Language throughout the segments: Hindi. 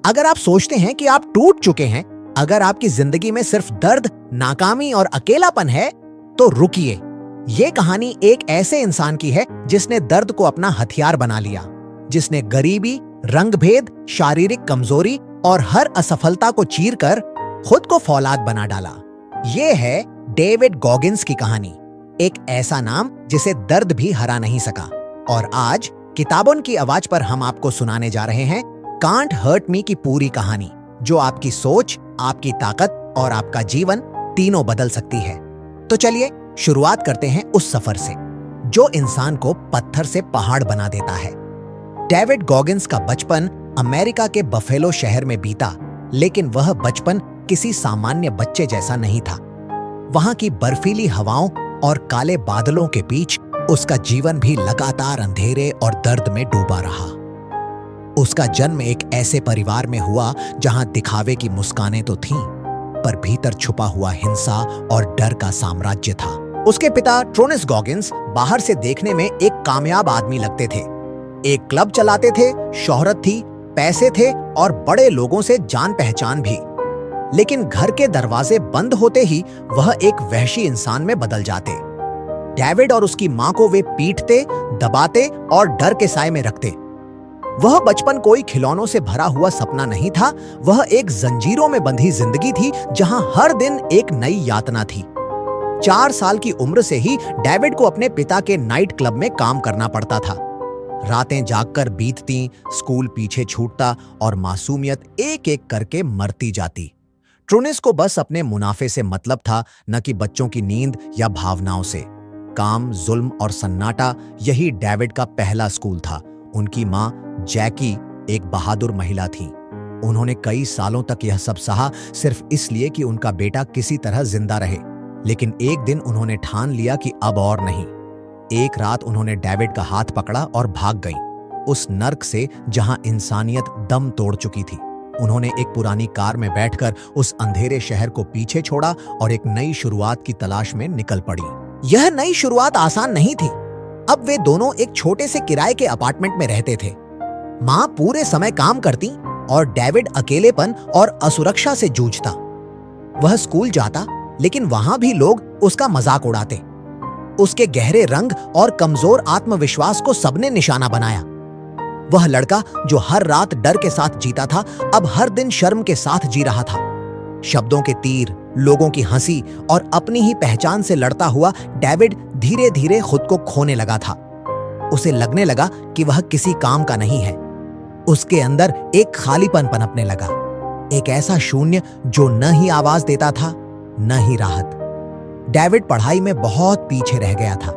अगर आप सोचते हैं कि आप टूट चुके हैं, अगर आपकी जिंदगी में सिर्फ दर्द, नाकामी और अकेलापन है, तो रुकिए। ये कहानी एक ऐसे इंसान की है जिसने दर्द को अपना हथियार बना लिया, जिसने गरीबी, रंगभेद, शारीरिक कमजोरी और हर असफलता को चीरकर खुद को फौलाद बना डाला। ये है डेविड गॉगिंस की कहानी, एक ऐसा नाम जिसे दर्द भी हरा नहीं सका। और आज किताबों की आवाज पर हम आपको सुनाने जा रहे हैं कांट हर्ट मी की पूरी कहानी, जो आपकी सोच, आपकी ताकत और आपका जीवन तीनों बदल सकती है। तो चलिए शुरुआत करते हैं उस सफर से जो इंसान को पत्थर से पहाड़ बना देता है। डेविड गॉगिंस का बचपन अमेरिका के बफेलो शहर में बीता, लेकिन वह बचपन किसी सामान्य बच्चे जैसा नहीं था। वहां की बर्फीली हवाओं और काले बादलों के बीच उसका जीवन भी लगातार अंधेरे और दर्द में डूबा रहा। उसका जन्म एक ऐसे परिवार में हुआ जहां दिखावे की मुस्कानें तो थीं, पर भीतर छुपा हुआ हिंसा और डर का साम्राज्य था। उसके पिता ट्रोनिस गॉगिंस बाहर से देखने में एक कामयाब आदमी लगते थे। एक क्लब चलाते थे, शोहरत थी, पैसे थे और बड़े लोगों से जान पहचान भी। लेकिन घर के दरवाजे बंद होते ही वह एक वहशी इंसान में बदल जाते। डेविड और उसकी मां को वे पीटते, दबाते और डर के साए में रखते। वह बचपन कोई खिलौनों से भरा हुआ सपना नहीं था, वह एक जंजीरों में बंधी जिंदगी थी जहां हर दिन एक नई यातना थी। 4 साल की उम्र से ही डेविड को अपने पिता के नाइट क्लब में काम करना पड़ता था। रातें जागकर बीतती, स्कूल पीछे छूटता और मासूमियत एक एक करके मरती जाती। ट्रोनिस को बस अपने मुनाफे से मतलब था, न कि बच्चों की नींद या भावनाओं से। काम, जुल्म और सन्नाटा, यही डेविड का पहला स्कूल था। उनकी मां जैकी एक बहादुर महिला थी। उन्होंने कई सालों तक यह सब सहा सिर्फ इसलिए कि उनका बेटा किसी तरह जिंदा रहे। लेकिन एक दिन उन्होंने ठान लिया कि अब और नहीं। एक रात उन्होंने डेविड का हाथ पकड़ा और भाग गईं, उस नर्क से जहां इंसानियत दम तोड़ चुकी थी। उन्होंने एक पुरानी कार में बैठकर उस अंधेरे शहर को पीछे छोड़ा और एक नई शुरुआत की तलाश में निकल पड़ी। यह नई शुरुआत आसान नहीं थी। अब वे दोनों एक छोटे से किराए के अपार्टमेंट में रहते थे। मां पूरे समय काम करती और डेविड अकेलेपन और असुरक्षा से जूझता। वह स्कूल जाता, लेकिन वहां भी लोग उसका मजाक उड़ाते। उसके गहरे रंग और कमजोर आत्मविश्वास को सबने निशाना बनाया। वह लड़का जो हर रात डर के साथ जीता था, अब हर दिन शर्म के साथ जी रहा था। शब्दों के तीर, लोगों की हंसी और अपनी ही पहचान से लड़ता हुआ डेविड धीरे धीरे खुद को खोने लगा था। उसे लगने लगा कि वह किसी काम का नहीं है। उसके अंदर एक खालीपन पनपने लगा, एक ऐसा शून्य जो न ही आवाज देता था, न ही राहत। डेविड पढ़ाई में बहुत पीछे रह गया था।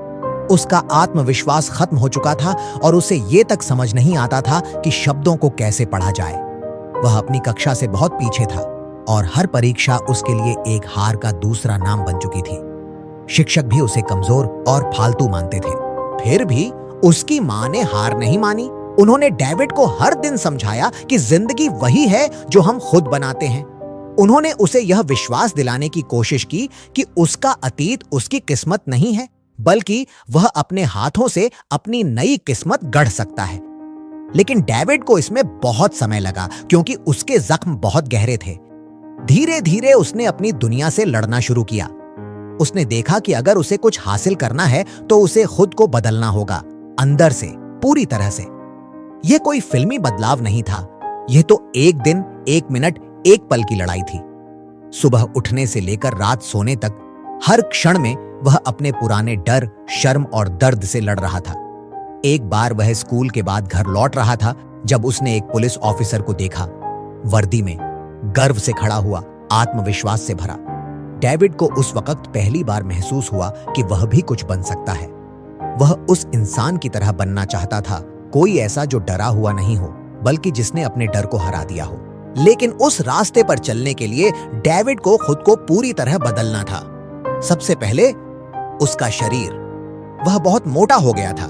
उसका आत्मविश्वास खत्म हो चुका था और उसे ये तक समझ नहीं आता था कि शब्दों को कैसे पढ़ा जाए। वह अपनी कक्षा से बहुत पीछे था और हर परीक्षा उसके लिए एक हार का दूसरा नाम बन चुकी थी। शिक्षक भी उसे कमजोर और फालतू मानते थे। फिर भी उसकी मां ने हार नहीं मानी। उन्होंने डेविड को हर दिन समझाया कि जिंदगी वही है जो हम खुद बनाते हैं। उन्होंने उसे यह विश्वास दिलाने की कोशिश की कि उसका अतीत उसकी किस्मत नहीं है, बल्कि वह अपने हाथों से अपनी नई किस्मत गढ़ सकता है। लेकिन डेविड को इसमें बहुत समय लगा, क्योंकि उसके जख्म बहुत गहरे थे। धीरे धीरे उसने अपनी दुनिया से लड़ना शुरू किया। उसने देखा कि अगर उसे कुछ हासिल करना है तो उसे खुद को बदलना होगा, अंदर से, पूरी तरह से। यह कोई फिल्मी बदलाव नहीं था, यह तो एक दिन, एक मिनट, एक पल की लड़ाई थी। सुबह उठने से लेकर रात सोने तक हर क्षण में वह अपने पुराने डर, शर्म और दर्द से लड़ रहा था। एक बार वह स्कूल के बाद घर लौट रहा था जब उसने एक पुलिस ऑफिसर को देखा, वर्दी में, गर्व से खड़ा हुआ, आत्मविश्वास से भरा। डेविड को उस वक्त पहली बार महसूस हुआ कि वह भी कुछ बन सकता है। वह उस इंसान की तरह बनना चाहता था, कोई ऐसा जो डरा हुआ नहीं हो, बल्कि जिसने अपने डर को हरा दिया हो। लेकिन उस रास्ते पर चलने के लिए डेविड को खुद को पूरी तरह बदलना था। सबसे पहले उसका शरीर। वह बहुत मोटा हो गया था,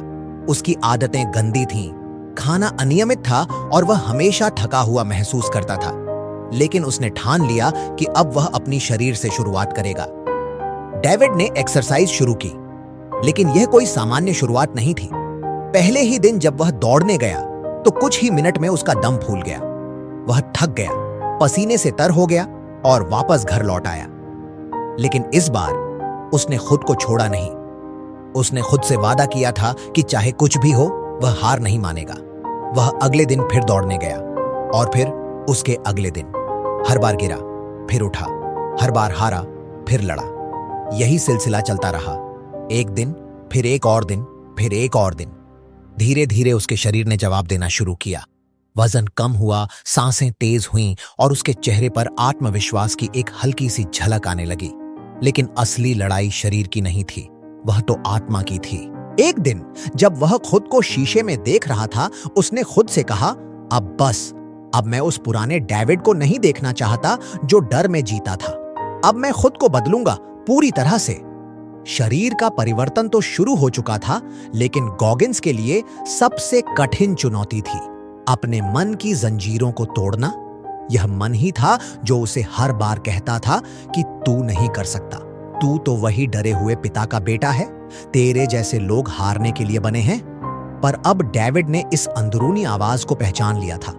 उसकी आदतें गंदी थीं, खाना अनियमित था और वह हमेशा थका हुआ महसूस करता था। लेकिन उसने ठान लिया कि अब वह अपनी शरीर से शुरुआत करेगा। डेविड ने एक्सरसाइज शुरू की, लेकिन यह कोई सामान्य शुरुआत नहीं थी। पहले ही दिन जब वह दौड़ने गया तो कुछ ही मिनट में उसका दम फूल गया। वह थक गया, पसीने से तर हो गया और वापस घर लौट आया। लेकिन इस बार उसने खुद को छोड़ा नहीं। उसने खुद से वादा किया था कि चाहे कुछ भी हो वह हार नहीं मानेगा। वह अगले दिन फिर दौड़ने गया और फिर उसके अगले दिन। हर बार गिरा, फिर उठा, हर बार हारा, फिर लड़ा। यही सिलसिला चलता रहा। एक दिन, फिर एक और दिन, फिर एक और दिन। धीरे धीरे उसके शरीर ने जवाब देना शुरू किया। वजन कम हुआ, सांसें तेज हुईं और उसके चेहरे पर आत्मविश्वास की एक हल्की सी झलक आने लगी। लेकिन असली लड़ाई शरीर की नहीं थी, वह तो आत्मा की थी। एक दिन जब वह खुद को शीशे में देख रहा था, उसने खुद से कहा, अब बस, अब मैं उस पुराने डेविड को नहीं देखना चाहता जो डर में जीता था। अब मैं खुद को बदलूंगा पूरी तरह से। शरीर का परिवर्तन तो शुरू हो चुका था, लेकिन गॉगिंस के लिए सबसे कठिन चुनौती थी अपने मन की जंजीरों को तोड़ना। यह मन ही था जो उसे हर बार कहता था कि तू नहीं कर सकता, तू तो वही डरे हुए पिता का बेटा है, तेरे जैसे लोग हारने के लिए बने हैं। पर अब डेविड ने इस अंदरूनी आवाज को पहचान लिया था।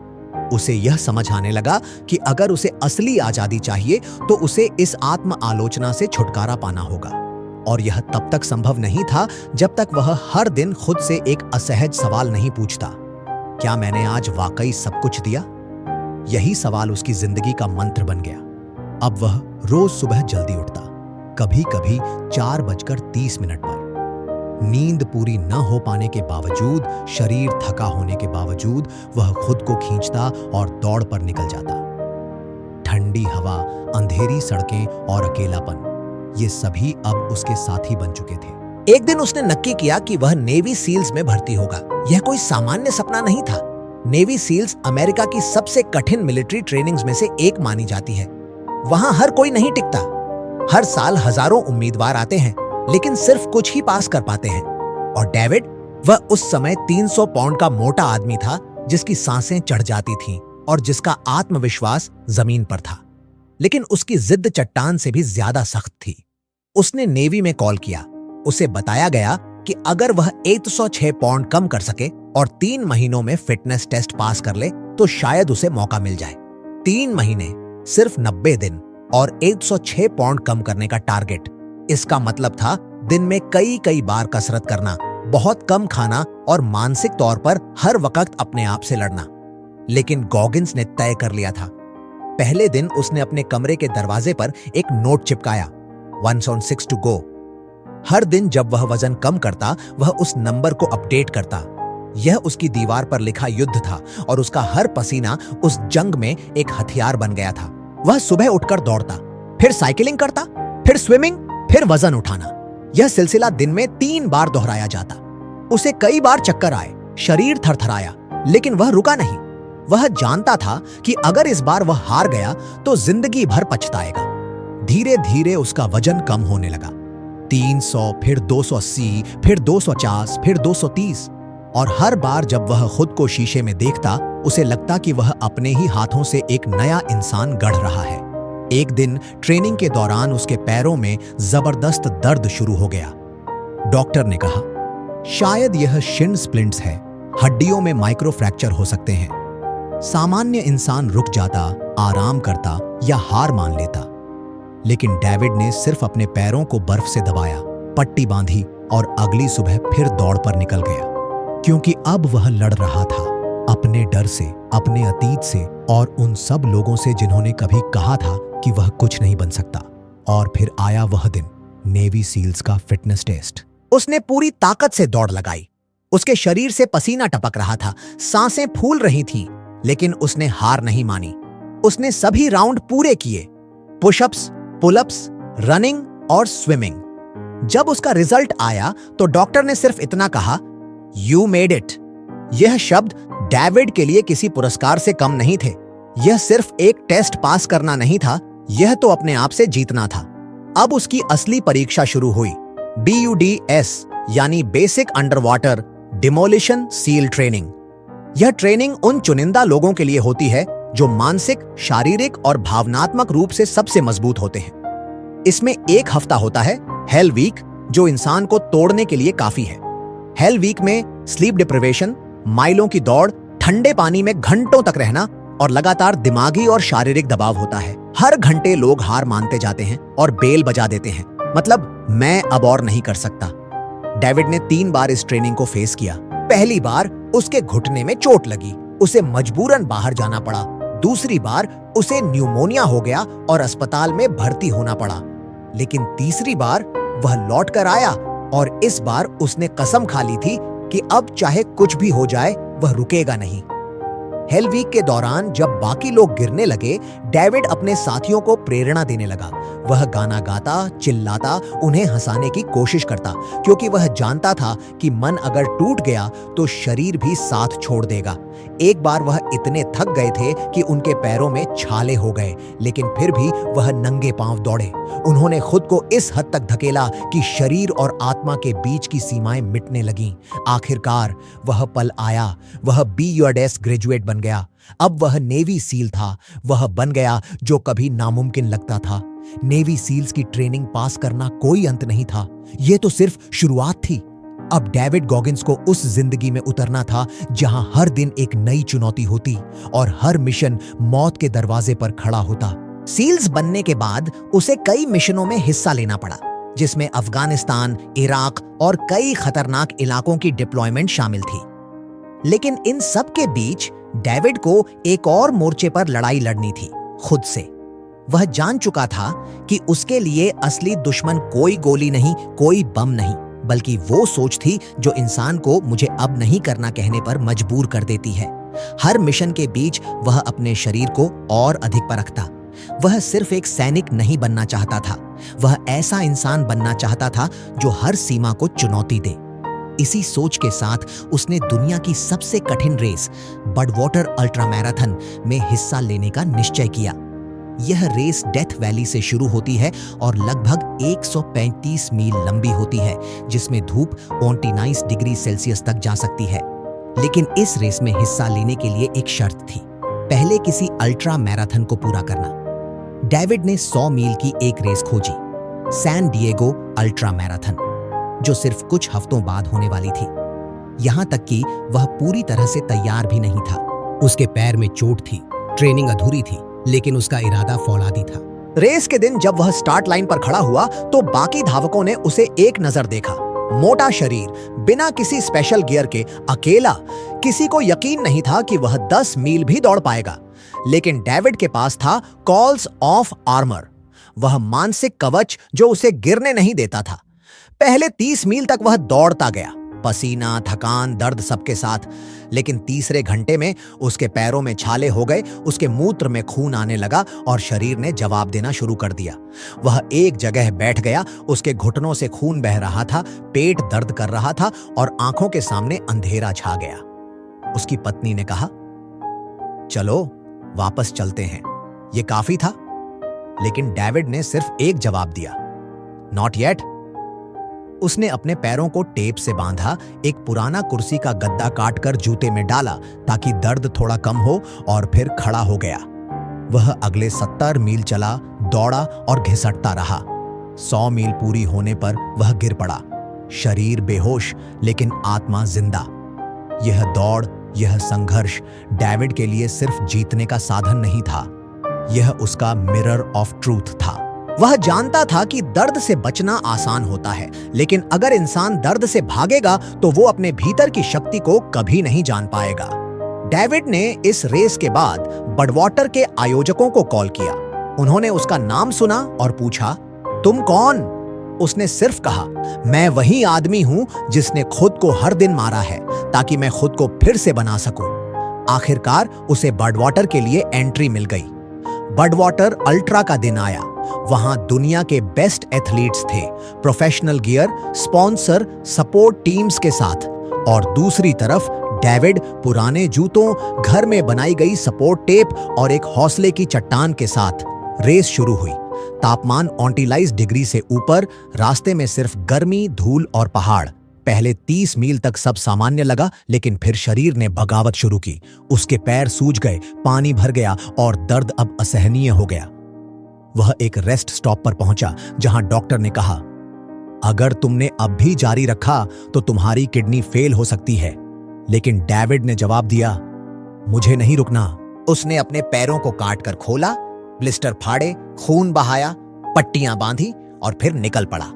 उसे यह समझ आने लगा कि अगर उसे असली आजादी चाहिए तो उसे इस आत्म आलोचना से छुटकारा पाना होगा। और यह तब तक संभव नहीं था जब तक वह हर दिन खुद से एक असहज सवाल नहीं पूछता, क्या मैंने आज वाकई सब कुछ दिया? यही सवाल उसकी जिंदगी का मंत्र बन गया। अब वह रोज सुबह जल्दी उठता, कभी कभी 4:30 पर। नींद पूरी न हो पाने के बावजूद, शरीर थका होने के बावजूद वह खुद को खींचता और दौड़ पर निकल जाता। ठंडी हवा, अंधेरी सड़कें और अकेलापन, ये सभी अब उसके साथी बन चुके थे। एक दिन उसने नक्की किया कि वह नेवी सील्स में भर्ती होगा। यह कोई सामान्य सपना नहीं था। नेवी सील्स अमेरिका की सबसे कठिन मिलिट्री ट्रेनिंग्स में से एक मानी जाती है। वहां हर कोई नहीं टिकता। हर साल हजारों उम्मीदवार आते हैं, लेकिन सिर्फ कुछ ही पास कर पाते हैं। और डेविड, वह उस समय 300 पाउंड का मोटा आदमी था, जिसकी सांसें चढ़ जाती थीं और जिसका आत्मविश्वास जमीन पर था। लेकिन उसकी जिद चट्टान से भी ज्यादा सख्त थी। उसने नेवी में कॉल किया। उसे बताया गया कि अगर वह 106 पाउंड कम कर सके और 3 महीनों में फिटनेस टेस्ट पास कर ले तो शायद उसे मौका मिल जाए। 3 महीने, सिर्फ 90 दिन और 106 पाउंड कम करने का टारगेट। इसका मतलब था दिन में कई बार कसरत करना, बहुत कम खाना और मानसिक तौर पर हर वक्त अपने आप से लड़ना। लेकिन गॉगिंस ने तय कर लिया था। पहले दिन उसने अपने कमरे के दरवाजे पर एक नोट चिपकाया, 106 to go। हर दिन जब वह वजन कम करता, वह उस नंबर को अपडेट करता। यह उसकी दीवार पर लिखा युद्ध था और उसका हर पसीना उस जंग में एक हथियार बन गया था। वह सुबह उठकर दौड़ता, फिर साइकिलिंग करता, फिर स्विमिंग, फिर वजन उठाना। यह सिलसिला दिन में 3 बार दोहराया जाता। उसे कई बार चक्कर आए, शरीर थरथराया, लेकिन वह रुका नहीं। वह जानता था कि अगर इस बार वह हार गया तो जिंदगी भर पछताएगा। धीरे धीरे उसका वजन कम होने लगा। 300, फिर 280, फिर 250, फिर 230। और हर बार जब वह खुद को शीशे में देखता, उसे लगता कि वह अपने ही हाथों से एक नया इंसान गढ़ रहा है। एक दिन ट्रेनिंग के दौरान उसके पैरों में जबरदस्त दर्द शुरू हो गया। डॉक्टर ने कहा, शायद यह शिन स्प्लिंट्स है, हड्डियों में माइक्रो फ्रैक्चर हो सकते हैं। सामान्य इंसान रुक जाता, आराम करता या हार मान लेता। लेकिन डेविड ने सिर्फ अपने पैरों को बर्फ से दबाया, पट्टी बांधी और अगली सुबह फिर दौड़ पर निकल गया। क्योंकि अब वह लड़ रहा था अपने डर से, अपने अतीत से और उन सब लोगों से जिन्होंने कभी कहा था कि वह कुछ नहीं बन सकता। और फिर आया वह दिन, नेवी सील्स का फिटनेस टेस्ट। उसने पूरी ताकत से दौड़ लगाई। उसके शरीर से पसीना टपक रहा था, सांसें फूल रही थीं, लेकिन उसने हार नहीं मानी। उसने सभी राउंड पूरे किए, पुशअप्स, पुलअप्स, रनिंग और स्विमिंग। जब उसका रिजल्ट आया तो डॉक्टर ने सिर्फ इतना कहा, यू मेड इट। यह शब्द डेविड के लिए किसी पुरस्कार से कम नहीं थे। यह सिर्फ एक टेस्ट पास करना नहीं था, यह तो अपने आप से जीतना था। अब उसकी असली परीक्षा शुरू हुई, BUDS यानी basic under water demolition seal training. यह ट्रेनिंग उन चुनिंदा लोगों के लिए होती है जो मानसिक, शारीरिक और भावनात्मक रूप से सबसे मजबूत होते हैं। इसमें 1 हफ्ता होता है हेल वीक, जो इंसान को तोड़ने के लिए काफी है। हेल वीक में स्लीप डिप्रिवेशन, माइलों की दौड़, ठंडे पानी में घंटों तक रहना और लगातार दिमागी और शारीरिक दबाव होता है। हर घंटे लोग हार मानते जाते हैं और बेल बजा देते हैं, मतलब मैं अब और नहीं कर सकता। डेविड ने 3 बार इस ट्रेनिंग को फेस किया। पहली बार उसके घुटने में चोट लगी, उसे मजबूरन बाहर जाना पड़ा। दूसरी बार उसे न्यूमोनिया हो गया और अस्पताल में भर्ती होना पड़ा। लेकिन तीसरी बार वह लौट कर आया और इस बार उसने कसम खा ली थी कि अब चाहे कुछ भी हो जाए वह रुकेगा नहीं। हेल वीक के दौरान जब बाकी लोग गिरने लगे, डेविड अपने साथियों को प्रेरणा देने लगा। वह गाना गाता, चिल्लाता, उन्हें हंसाने की कोशिश करता, क्योंकि वह जानता था कि मन अगर टूट गया तो शरीर भी साथ छोड़ देगा। एक बार वह इतने थक गए थे कि उनके पैरों में छाले हो गए, लेकिन फिर भी वह नंगे पांव दौड़े। उन्होंने खुद को इस हद तक धकेला कि शरीर और आत्मा के बीच की सीमाएं मिटने लगीं। आखिरकार वह पल आया। वह बी योर डेस्क ग्रेजुएट बन गया। अब वह नेवी सील था। वह बन गया जो कभी नामुमकिन लगता था। नेवी सील्स की ट्रेनिंग पास करना कोई अंत नहीं था, यह तो सिर्फ शुरुआत थी। अब डेविड गॉगिंस को उस जिंदगी में उतरना था जहां हर दिन एक नई चुनौती होती और हर मिशन मौत के दरवाजे पर खड़ा होता। सील्स बनने के बाद उसे कई मिशनों में हिस्सा लेना पड़ा, जिसमें अफगानिस्तान, इराक और कई खतरनाक इलाकों की डिप्लॉयमेंट शामिल थी। लेकिन इन सब के बीच डेविड को एक और मोर्चे पर लड़ाई लड़नी थी, खुद से। वह जान चुका था कि उसके लिए असली दुश्मन कोई गोली नहीं, कोई बम नहीं, बल्कि वो सोच थी जो इंसान को मुझे अब नहीं करना कहने पर मजबूर कर देती है। हर मिशन के बीच वह अपने शरीर को और अधिक परखता। वह सिर्फ एक सैनिक नहीं बनना चाहता था, वह ऐसा इंसान बनना चाहता था जो हर सीमा को चुनौती दे। इसी सोच के साथ उसने दुनिया की सबसे कठिन रेस बडवाटर अल्ट्रा मैराथन में हिस्सा लेने का निश्चय किया। यह रेस डेथ वैली से शुरू होती है और लगभग 135 मील लंबी होती है, जिसमें धूप 29 डिग्री सेल्सियस तक जा सकती है। लेकिन इस रेस में हिस्सा लेने के लिए एक शर्त थी, पहले किसी अल्ट्रा मैराथन को पूरा करना। डेविड ने 100 मील की एक रेस खोजी, सैन डिएगो अल्ट्रा मैराथन, जो सिर्फ कुछ हफ्तों बाद होने वाली थी। यहां तक कि वह पूरी तरह से तैयार भी नहीं था। उसके पैर में चोट थी, ट्रेनिंग अधूरी थी, लेकिन उसका इरादा फौलादी था। रेस के दिन जब वह स्टार्ट लाइन पर खड़ा हुआ तो बाकी धावकों ने उसे एक नजर देखा। मोटा शरीर, बिना किसी स्पेशल गियर के, अकेला। किसी को यकीन नहीं था कि वह 10 मील भी दौड़ पाएगा। लेकिन डेविड के पास था कॉल्स ऑफ आर्मर, वह मानसिक कवच जो उसे गिरने नहीं देता था। पहले 30 मील तक वह दौड़ता गया, पसीना, थकान, दर्द सबके साथ। लेकिन तीसरे घंटे में उसके पैरों में छाले हो गए, उसके मूत्र में खून आने लगा और शरीर ने जवाब देना शुरू कर दिया। वह एक जगह बैठ गया, उसके घुटनों से खून बह रहा था, पेट दर्द कर रहा था और आंखों के सामने अंधेरा छा गया। उसकी पत्नी ने कहा, चलो वापस चलते हैं। ये काफी था। लेकिन डेविड ने सिर्फ एक जवाब दिया, नॉट येट। उसने अपने पैरों को टेप से बांधा, एक पुराना कुर्सी का गद्दा काटकर जूते में डाला ताकि दर्द थोड़ा कम हो, और फिर खड़ा हो गया। वह अगले 70 मील चला, दौड़ा और घिसटता रहा। 100 मील पूरी होने पर वह गिर पड़ा, शरीर बेहोश लेकिन आत्मा जिंदा। यह दौड़, यह संघर्ष डेविड के लिए सिर्फ जीतने का साधन नहीं था, यह उसका मिरर ऑफ ट्रूथ था। वह जानता था कि दर्द से बचना आसान होता है, लेकिन अगर इंसान दर्द से भागेगा तो वो अपने भीतर की शक्ति को कभी नहीं जान पाएगा। डेविड ने इस रेस के बाद बडवाटर के आयोजकों को कॉल किया। उन्होंने उसका नाम सुना और पूछा, तुम कौन? उसने सिर्फ कहा, मैं वही आदमी हूं जिसने खुद को हर दिन मारा है ताकि मैं खुद को फिर से बना सकूं। आखिरकार उसे बडवाटर के लिए एंट्री मिल गई। बडवाटर अल्ट्रा का दिन आया। वहां दुनिया के बेस्ट एथलीट्स थे, professional gear, sponsor, support teams के साथ। और दूसरी तरफ डेविड पुराने जूतों, घर में बनाई गई सपोर्ट टेप और एक हौसले की चट्टान के साथ। रेस शुरू हुई। तापमान 39 डिग्री से ऊपर, रास्ते में सिर्फ गर्मी, धूल और पहाड़। पहले 30 मील तक सब सामान्य लगा, लेकिन फिर शरीर ने बगावत शुरू की। उसके पैर सूज गए, पानी भर गया और दर्द अब असहनीय हो गया। वह एक रेस्ट स्टॉप पर पहुंचा जहां डॉक्टर ने कहा, अगर तुमने अब भी जारी रखा तो तुम्हारी किडनी फेल हो सकती है। लेकिन डेविड ने जवाब दिया, मुझे नहीं रुकना, उसने अपने पैरों को काटकर खोला, ब्लिस्टर फाड़े, खून बहाया, पट्टियां बांधी और फिर निकल पड़ा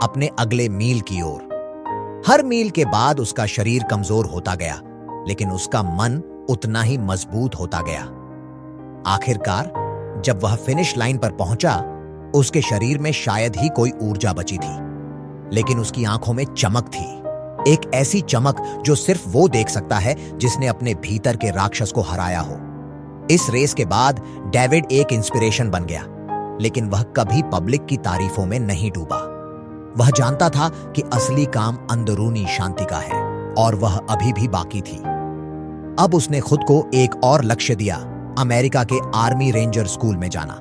अपने अगले मील की ओर। हर मील के बाद उसका शरीर कमजोर होता गया, लेकिन उसका मन उतना ही मजबूत होता गया। आखिरकार जब वह फिनिश लाइन पर पहुंचा, उसके शरीर में शायद ही कोई ऊर्जा बची थी, लेकिन उसकी आंखों में चमक थी, एक ऐसी चमक जो सिर्फ वो देख सकता है जिसने अपने भीतर के राक्षस को हराया हो। इस रेस के बाद डेविड एक इंस्पिरेशन बन गया, लेकिन वह कभी पब्लिक की तारीफों में नहीं डूबा। वह जानता था कि असली काम अंदरूनी शांति का है और वह अभी भी बाकी थी। अब उसने खुद को एक और लक्ष्य दिया, अमेरिका के आर्मी रेंजर स्कूल में जाना।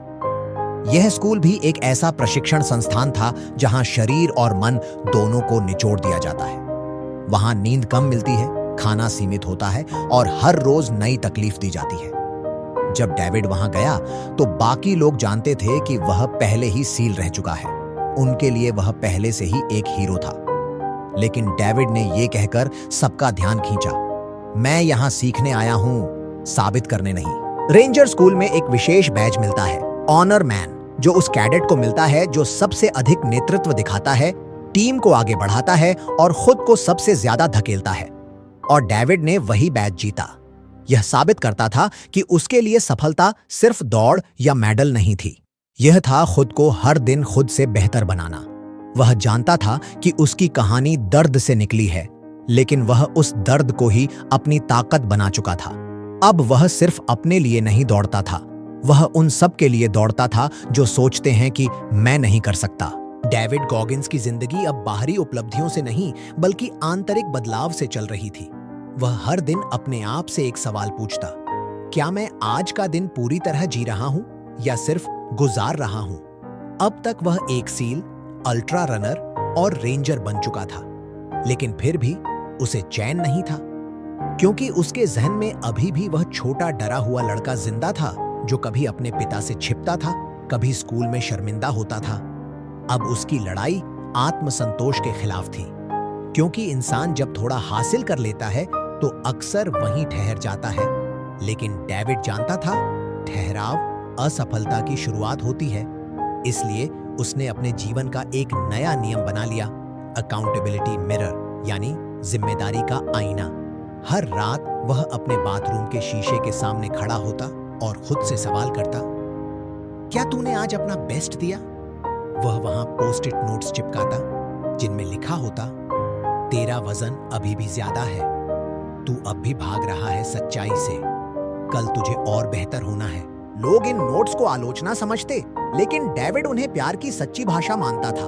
यह स्कूल भी एक ऐसा प्रशिक्षण संस्थान था जहां शरीर और मन दोनों को निचोड़ दिया जाता है। वहां नींद कम मिलती है, खाना सीमित होता है और हर रोज नई तकलीफ दी जाती है। जब डेविड वहां गया तो बाकी लोग जानते थे कि वह पहले ही सील रह चुका है। उनके लिए वह पहले से ही एक हीरो था। लेकिन डेविड ने यह कहकर सबका ध्यान खींचा, मैं यहां सीखने आया हूं, साबित करने नहीं। रेंजर स्कूल में एक विशेष बैज मिलता है, ऑनर मैन, जो उस कैडेट को मिलता है जो सबसे अधिक नेतृत्व दिखाता है, टीम को आगे बढ़ाता है और खुद को सबसे ज्यादा धकेलता है। और डेविड ने वही बैज जीता। यह साबित करता था कि उसके लिए सफलता सिर्फ दौड़ या मेडल नहीं थी, यह था खुद को हर दिन खुद से बेहतर बनाना। वह जानता था कि उसकी कहानी दर्द से निकली है, लेकिन वह उस दर्द को ही अपनी ताकत बना चुका था। अब वह सिर्फ अपने लिए नहीं दौड़ता था, वह उन सब के लिए दौड़ता था जो सोचते हैं कि मैं नहीं कर सकता। डेविड गॉगिन्स की जिंदगी अब बाहरी उपलब्धियों से नहीं बल्कि आंतरिक बदलाव से चल रही थी। वह हर दिन अपने आप से एक सवाल पूछता, क्या मैं आज का दिन पूरी तरह जी रहा हूं या सिर्फ गुजार रहा हूं? अब तक वह एक सील, अल्ट्रा रनर और रेंजर बन चुका था, लेकिन फिर भी उसे चैन नहीं था, क्योंकि उसके जहन में अभी भी वह छोटा डरा हुआ लड़का जिंदा था जो कभी अपने पिता से छिपता था, कभी स्कूल में शर्मिंदा होता था। अब उसकी लड़ाई आत्मसंतोष के खिलाफ थी, क्योंकि इंसान जब थोड़ा हासिल कर लेता है तो अक्सर वहीं ठहर जाता है। लेकिन डेविड जानता था, ठहराव असफलता की शुरुआत होती है। इसलिए उसने अपने जीवन का एक नया नियम बना लिया, अकाउंटेबिलिटी मिरर, यानी जिम्मेदारी का आईना। हर रात वह अपने बाथरूम के शीशे के सामने खड़ा होता और खुद से सवाल करता, क्या तूने आज अपना बेस्ट दिया? वह वहां पोस्ट इट नोट्स चिपकाता जिनमें लिखा होता, तेरा वजन अभी भी ज्यादा है, तू अब भी भाग रहा है सच्चाई से, कल तुझे और बेहतर होना है। लोग इन नोट्स को आलोचना समझते, लेकिन डेविड उन्हें प्यार की सच्ची भाषा मानता था,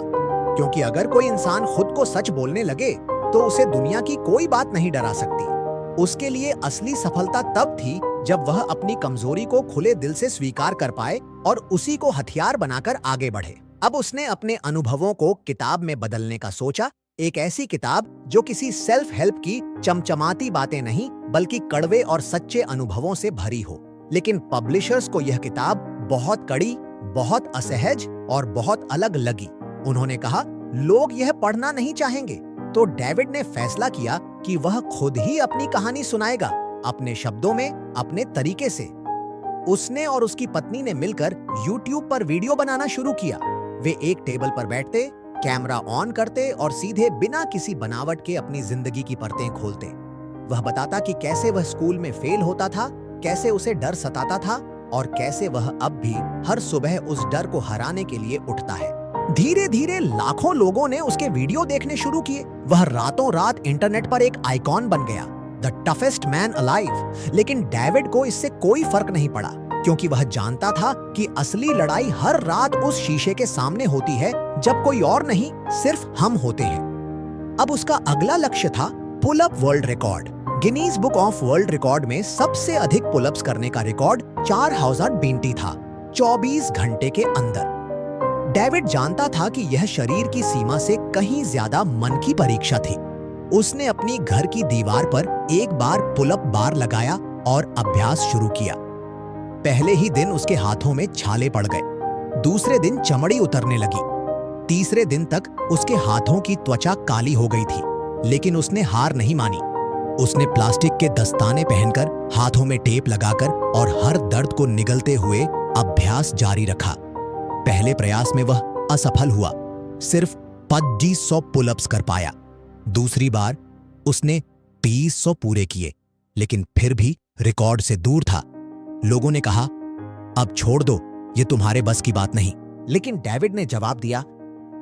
क्योंकि अगर कोई इंसान खुद को सच बोलने लगे तो उसे दुनिया की कोई बात नहीं डरा सकती। उसके लिए असली सफलता तब थी जब वह अपनी कमजोरी को खुले दिल से स्वीकार कर पाए और उसी को हथियार बनाकर आगे बढ़े। अब उसने अपने अनुभवों को किताब में बदलने का सोचा, एक ऐसी किताब जो किसी सेल्फ हेल्प की चमचमाती बातें नहीं बल्कि कड़वे और सच्चे अनुभवों से भरी हो। लेकिन पब्लिशर्स को यह किताब बहुत कड़ी, बहुत असहज और बहुत अलग लगी। उन्होंने कहा, लोग यह पढ़ना नहीं चाहेंगे। तो डेविड ने फैसला किया कि वह खुद ही अपनी कहानी सुनाएगा, अपने शब्दों में, अपने तरीके से। उसने और उसकी पत्नी ने मिलकर YouTube पर वीडियो बनाना शुरू किया। वे एक टेबल पर बैठते, कैमरा ऑन करते और सीधे बिना किसी बनावट के अपनी जिंदगी की परतें खोलते। वह बताता कि कैसे वह स्कूल में फेल होता था, कैसे उसे डर सताता था और कैसे वह अब भी हर सुबह उस डर को हराने के लिए उठता है। धीरे धीरे लाखों लोगों ने उसके वीडियो देखने शुरू किए। वह रातों रात इंटरनेट पर एक आइकॉन बन गया, द टफेस्ट मैन अलाइव। लेकिन डेविड को इससे कोई फर्क नहीं पड़ा, क्योंकि वह जानता था कि असली लड़ाई हर रात उस शीशे के सामने होती है जब कोई और नहीं, सिर्फ हम होते हैं। अब उसका अगला लक्ष्य था pull up world record. Guinness book of world record में सबसे अधिक पुलअप्स करने का रिकॉर्ड 4020 था, 24 घंटे के अंदर। डेविड जानता था कि यह शरीर की सीमा से कहीं ज्यादा मन की परीक्षा थी। उसने अपनी घर की दीवार पर एक बार पुल अप बार लगाया और अभ्यास शुरू किया। पहले ही दिन उसके हाथों में छाले पड़ गए, दूसरे दिन चमड़ी उतरने लगी, तीसरे दिन तक उसके हाथों की त्वचा काली हो गई थी। लेकिन उसने हार नहीं मानी। उसने प्लास्टिक के दस्ताने पहनकर, हाथों में टेप लगाकर और हर दर्द को निगलते हुए अभ्यास जारी रखा। पहले प्रयास में वह असफल हुआ, सिर्फ 2500 पुलअप्स कर पाया। दूसरी बार उसने 2300 पूरे किए, लेकिन फिर भी रिकॉर्ड से दूर था। लोगों ने कहा, अब छोड़ दो, ये तुम्हारे बस की बात नहीं। लेकिन डेविड ने जवाब दिया,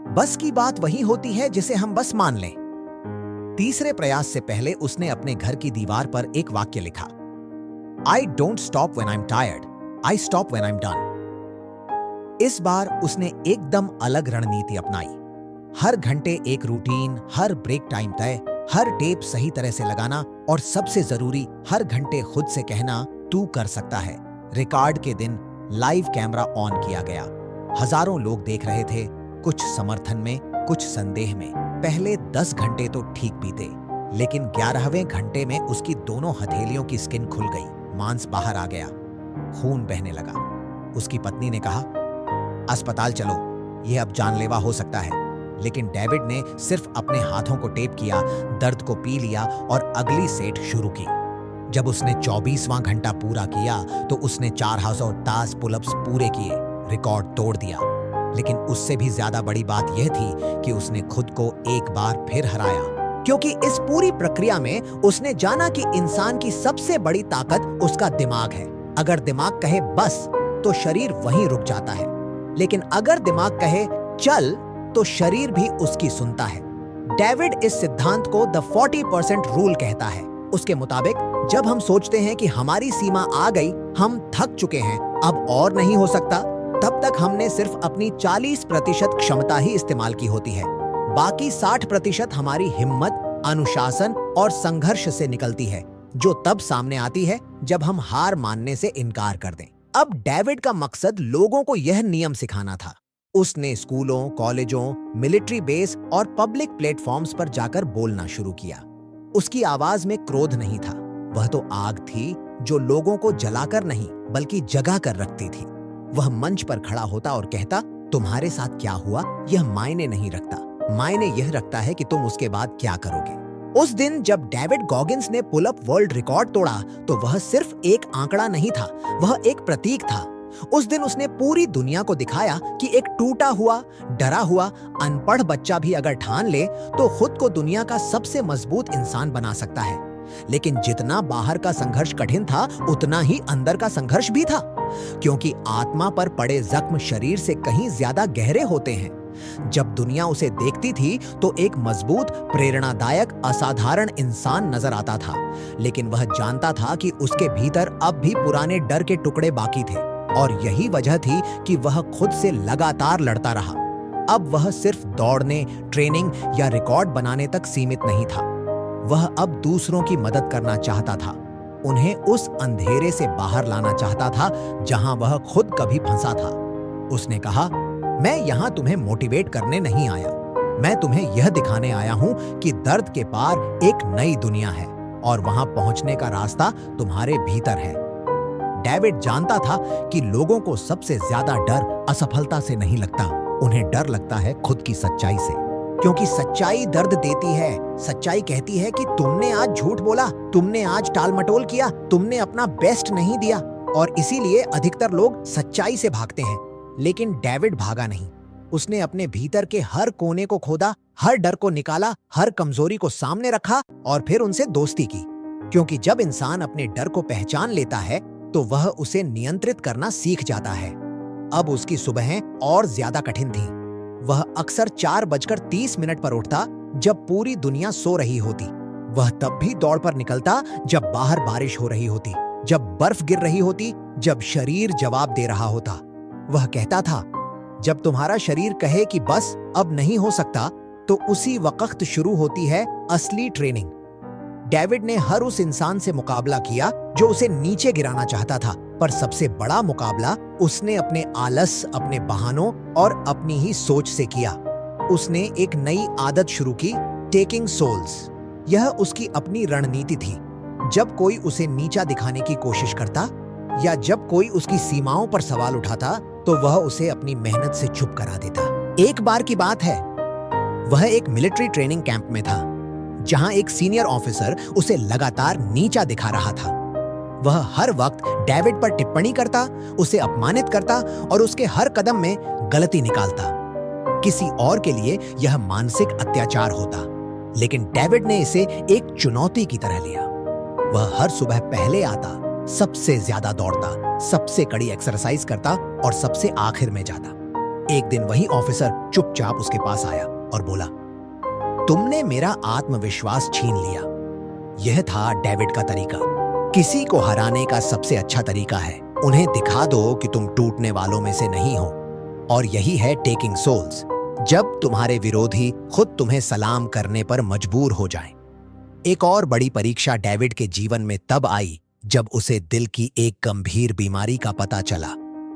बस की बात वही होती है जिसे हम बस मान लें। तीसरे प्रयास से पहले उसने अपने घर की दीवार पर एक वाक्य लिखा, I don't stop when I am tired, I stop when I am done. इस बार उसने एकदम अलग रणनीति अपनाई। हर घंटे एक रूटीन, हर ब्रेक टाइम तय, हर टेप सही तरह से लगाना और सबसे जरूरी, हर घंटे खुद से कहना, तू कर सकता है। रिकॉर्ड के दिन लाइव कैमरा ऑन किया गया। हजारों लोग देख रहे थे, कुछ समर्थन में, कुछ संदेह में। पहले 10 घंटे तो ठीक बीते, लेकिन 11वें घंटे में उसकी दोनों हथेलियों की स्किन खुल गई, मांस बाहर आ गया, खून बहने लगा। उसकी पत्नी ने कहा, अस्पताल चलो, यह अब जानलेवा हो सकता है। लेकिन डेविड ने सिर्फ अपने हाथों को टेप किया, दर्द को पी लिया और अगली सेट शुरू की। जब उसने 24वां घंटा पूरा किया तो उसने 4010 पुलअप्स पूरे किए, रिकॉर्ड तोड़ दिया। लेकिन उससे भी ज्यादा बड़ी बात यह थी कि उसने खुद को एक बार फिर हराया, क्योंकि इस पूरी प्रक्रिया में उसने जाना कि इंसान की सबसे बड़ी ताकत उसका दिमाग है। अगर दिमाग कहे बस, तो शरीर वहीं रुक जाता है, लेकिन अगर दिमाग कहे चल, तो शरीर भी उसकी सुनता है। डेविड इस सिद्धांत को द 40% रूल कहता है। उसके मुताबिक जब हम सोचते हैं कि हमारी सीमा आ गई, हम थक चुके हैं, अब और नहीं हो सकता, तब तक हमने सिर्फ अपनी 40% क्षमता ही इस्तेमाल की होती है। बाकी 60% हमारी हिम्मत, अनुशासन और संघर्ष से निकलती है, जो तब सामने आती है जब हम हार मानने से इनकार कर दें। अब डेविड का मकसद लोगों को यह नियम सिखाना था। उसने स्कूलों, कॉलेजों, मिलिट्री बेस और पब्लिक प्लेटफॉर्म्स पर जाकर बोलना शुरू किया। उसकी आवाज में क्रोध नहीं था, वह तो आग थी जो लोगों को जलाकर नहीं बल्कि जगा कर रखती थी। वह मंच पर खड़ा होता और कहता, तुम्हारे साथ क्या हुआ यह मायने नहीं रखता, मायने यह रखता है कि तुम उसके बाद क्या करोगे। उस दिन जब डेविड गॉगिंस ने पुल अप वर्ल्ड रिकॉर्ड तोड़ा, तो वह सिर्फ एक आंकड़ा नहीं था, वह एक प्रतीक था। उस दिन उसने पूरी दुनिया को दिखाया कि एक टूटा हुआ, डरा हुआ, अनपढ़ बच्चा भी अगर ठान ले तो खुद को दुनिया का सबसे मजबूत इंसान बना सकता है। लेकिन जितना बाहर का संघर्ष कठिन था, उतना ही अंदर का संघर्ष भी था, क्योंकि आत्मा पर पड़े जख्म शरीर से कहीं ज्यादा गहरे होते हैं। जब दुनिया उसे देखती थी तो एक मजबूत, प्रेरणादायक, असाधारण इंसान नजर आता था, लेकिन वह जानता था कि उसके भीतर अब भी पुराने डर के टुकड़े बाकी थे, और यही वजह थी कि वह खुद से लगातार लड़ता रहा। अब वह सिर्फ दौड़ने, ट्रेनिंग या रिकॉर्ड बनाने तक सीमित नहीं था, वह अब दूसरों की मदद करना चाहता था। उन्हें उस अंधेरे से बाहर लाना चाहता था जहां वह खुद कभी फंसा था। उसने कहा, मैं यहां तुम्हें मोटिवेट करने नहीं आया, मैं तुम्हें यह दिखाने आया हूं कि दर्द के पार एक नई दुनिया है और वहां पहुंचने का रास्ता तुम्हारे भीतर है। डेविड जानता था कि लोगों को सबसे ज्यादा डर असफलता से नहीं लगता, उन्हें डर लगता है खुद की सच्चाई से, क्योंकि सच्चाई दर्द देती है। सच्चाई कहती है कि तुमने आज झूठ बोला, तुमने आज टालमटोल किया, तुमने अपना बेस्ट नहीं दिया, और इसीलिए अधिकतर लोग सच्चाई से भागते हैं। लेकिन डेविड भागा नहीं, उसने अपने भीतर के हर कोने को खोदा, हर डर को निकाला, हर कमजोरी को सामने रखा और फिर उनसे दोस्ती की, क्योंकि जब इंसान अपने डर को पहचान लेता है तो वह उसे नियंत्रित करना सीख जाता है। अब उसकी सुबहें और ज्यादा कठिन थीं। वह अक्सर 4:30 पर उठता जब पूरी दुनिया सो रही होती। वह तब भी दौड़ पर निकलता जब बाहर बारिश हो रही होती, जब बर्फ गिर रही होती, जब शरीर जवाब दे रहा होता। वह कहता था, जब तुम्हारा शरीर कहे कि बस अब नहीं हो सकता, तो उसी वक्त शुरू होती है असली ट्रेनिंग। डेविड ने हर उस इंसान से मुकाबला किया जो उसे नीचे गिराना चाहता था, पर सबसे बड़ा मुकाबला उसने अपने आलस, अपने बहानों और अपनी ही सोच से किया। उसने एक नई आदत शुरू की, टेकिंग सोल्स। यह उसकी अपनी रणनीति थी। जब कोई उसे नीचा दिखाने की कोशिश करता या जब कोई उसकी सीमाओं पर सवाल उठाता, तो वह उसे अपनी मेहनत से चुप करा देता। एक बार की बात है, वह एक मिलिट्री ट्रेनिंग कैंप में था, जहां एक सीनियर ऑफिसर उसे लगातार नीचा दिखा रहा था। वह हर वक्त डेविड पर टिप्पणी करता, उसे अपमानित करता और उसके हर कदम में गलती निकालता। किसी और के लिए यह मानसिक अत्याचार होता, लेकिन डेविड ने इसे एक चुनौती की तरह लिया। वह हर सुबह पहले आता, सबसे ज्यादा दौड़ता, सबसे कड़ी एक्सरसाइज करता और सबसे आखिर में जाता। एक दिन वही ऑफिसर चुपचाप उसके पास आया और बोला, तुमने मेरा आत्मविश्वास छीन लिया। यह था डेविड का तरीका। किसी को हराने का सबसे अच्छा तरीका है उन्हें दिखा दो कि तुम टूटने वालों में से नहीं हो। और यही है टेकिंग सोल्स, जब तुम्हारे विरोधी खुद तुम्हें सलाम करने पर मजबूर हो जाएं। एक और बड़ी परीक्षा डेविड के जीवन में तब आई जब उसे दिल की एक गंभीर बीमारी का पता चला।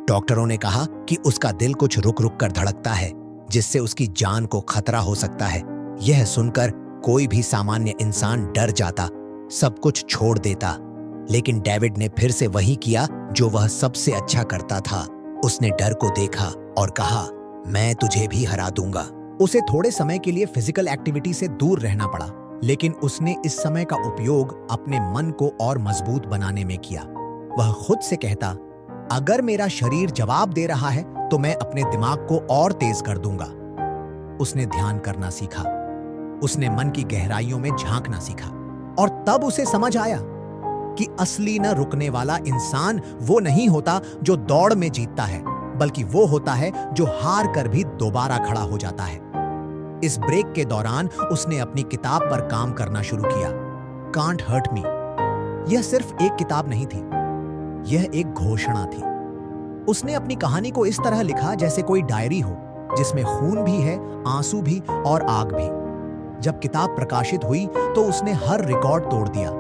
डॉक्टरों ने कहा कि उसका दिल कुछ रुक रुक कर धड़कता है, जिससे उसकी जान को खतरा हो सकता है। यह सुनकर कोई भी सामान्य इंसान डर जाता, सब कुछ छोड़ देता। लेकिन डेविड ने फिर से वही किया जो वह सबसे अच्छा करता था। उसने डर को देखा और कहा, मैं तुझे भी हरा दूंगा। उसे थोड़े समय के लिए फिजिकल एक्टिविटी से दूर रहना पड़ा, लेकिन उसने इस समय का उपयोग अपने मन को और मजबूत बनाने में किया। वह खुद से कहता, अगर मेरा शरीर जवाब दे रहा है तो मैं अपने दिमाग को और तेज कर दूंगा। उसने ध्यान करना सीखा, उसने मन की गहराइयों में झांकना सीखा और तब उसे समझ आया कि असली न रुकने वाला इंसान वो नहीं होता जो दौड़ में जीतता है, बल्कि वो होता है जो हार कर भी दोबारा खड़ा हो जाता है। इस ब्रेक के दौरान उसने अपनी किताब पर काम करना शुरू किया, कांट हर्ट मी। यह सिर्फ एक किताब नहीं थी, यह एक घोषणा थी। उसने अपनी कहानी को इस तरह लिखा जैसे कोई डायरी हो, जिसमें खून भी है, आंसू भी और आग भी। जब किताब प्रकाशित हुई तो उसने हर रिकॉर्ड तोड़ दिया।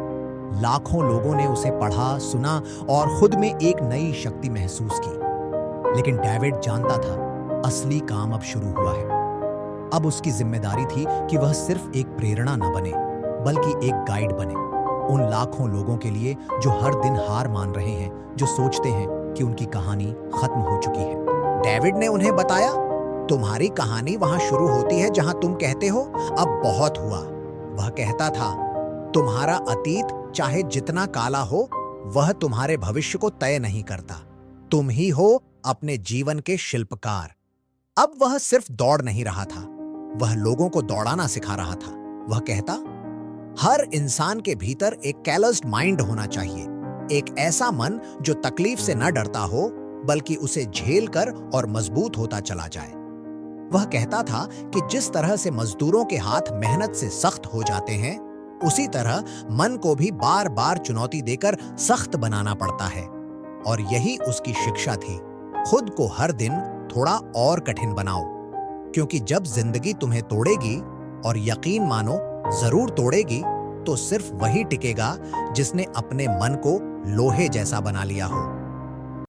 लाखों लोगों ने उसे पढ़ा, सुना और खुद में एक नई शक्ति महसूस की। लेकिन डेविड जानता था, असली काम अब शुरू हुआ है। अब उसकी जिम्मेदारी थी कि वह सिर्फ एक प्रेरणा न बने, बल्कि एक गाइड बने उन लाखों लोगों के लिए जो हर दिन हार मान रहे हैं, जो सोचते हैं कि उनकी कहानी खत्म हो चुकी है। डेविड ने उन्हें बताया, तुम्हारी कहानी वहां शुरू होती है जहां तुम कहते हो अब बहुत हुआ। वह कहता था, तुम्हारा अतीत चाहे जितना काला हो, वह तुम्हारे भविष्य को तय नहीं करता। तुम ही हो अपने जीवन के शिल्पकार। अब वह सिर्फ दौड़ नहीं रहा था, वह लोगों को दौड़ाना सिखा रहा था। वह कहता, हर इंसान के भीतर एक कैलस्ड माइंड होना चाहिए, एक ऐसा मन जो तकलीफ से न डरता हो, बल्कि उसे झेल कर और मजबूत होता चला जाए। वह कहता था कि जिस तरह से मजदूरों के हाथ मेहनत से सख्त हो जाते हैं, उसी तरह मन को भी बार बार चुनौती देकर सख्त बनाना पड़ता है। और यही उसकी शिक्षा थी, खुद को हर दिन थोड़ा और कठिन बनाओ, क्योंकि जब जिंदगी तुम्हें तोड़ेगी, और यकीन मानो जरूर तोड़ेगी, तो सिर्फ वही टिकेगा जिसने अपने मन को लोहे जैसा बना लिया हो।